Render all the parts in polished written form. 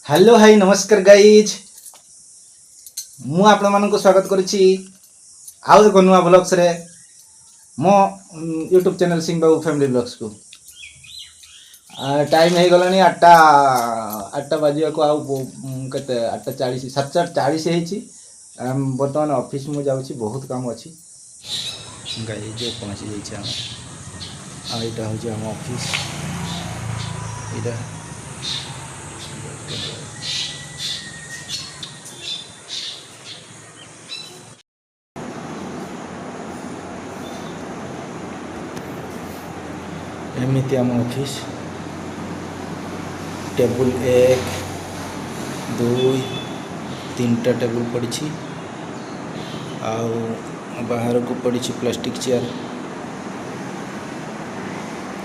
hello hi नमस्कार guys मु आपण मानक स्वागत करुच्ची आउ एक नुआ ब्लॉग्स रे मो यूट्यूब चैनल सिंह बाबू फैमिली ब्लॉग्स को टाइम हो गलानी 8टा बाजिया को आउ केते 8:40 7:40 बर्तमान ऑफिस मु जाउची बहुत काम अछि गाइज जो पहुंची जाई छी हम आइटा हो हम ऑफिस इटा एमती आम ऑफिस टेबुल 1 2 3टा टेबुल पड़ी बाहर को पड़ी प्लास्टिक चेयर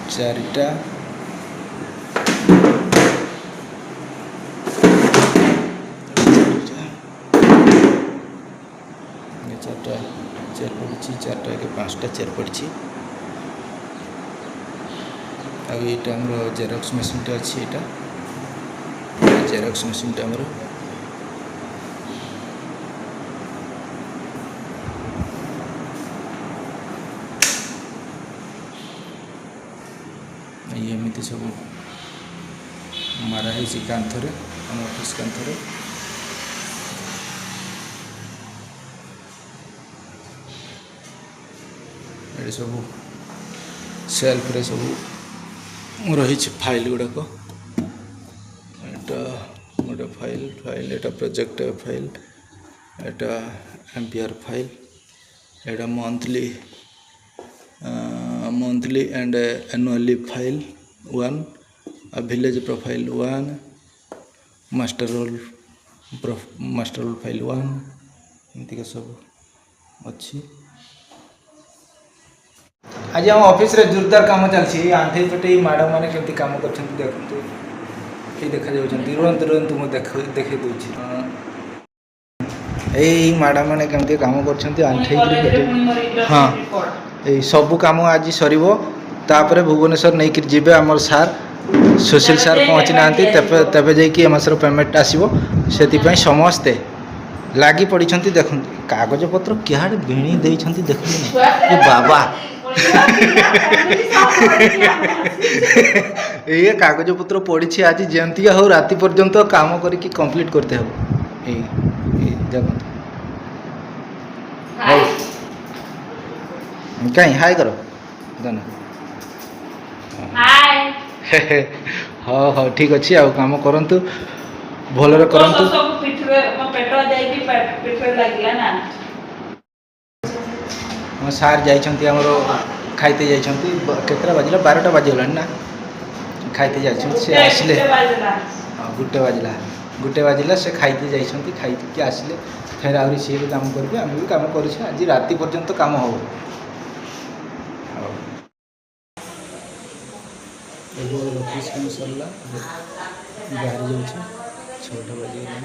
4टा चेयर पड़ी 4टा के 5टा चेयर पड़ी आईटा आम जेरक्स मशीन टा अच्छी यहाँ जेरक्स मशीन टा आमर एमती सब मारा है कांथरे आम ऑफिस कांथरे ये सब सेल्फ रे सब रही फाइल गुड़ाक गोटे फाइल एटा प्रोजेक्ट फाइल एटा एम्पियर फाइल एटा monthly and annually file 1 village profile 1 master roll file 1 एमती सब अच्छी आज हम ऑफिस रे जोरदार काम चलछि आंठी पेटे मैडम माने केमती काम करछन देखंतु ए देखा जाउछन तुरंत मु देखे दोछि ए मैडम माने केमती काम करछन आंठी पेटे हां ए सब काम आज सरीबो तापरे भुवनेश्वर नै कि जिबे हमर सार सुशील सार पहुंची नांती तबे जाई कि हमसर पेमेंट आसीबो सेति पई समस्ते लागी पड़िछंती देखंतु कागज पत्र किहाड भिणी देइछंती देखंतु ए बाबा ये कागज पत्र पड़ी आज जमती हो राति पर्यंत काम करके कंप्लीट करते हो कहीं हाय करो हाँ हाँ ठीक अच्छे आ काम करंतु भलरे करंतु हाँ सार जाइछंती हमरो खाइते जाइछंती केतरा बाजिला 12टा बाजिगला ना खाइते जाइछंती से आसले हाँ गुटे बाजिला से खाइते जाइछंती खाइते के आसले फिर आउरी से भी काम करबे हम भी काम करिछ आज राति पर्यंत काम हो एगो ऑफिस काम सरला बाहर जाउछ 6टा बाजिगला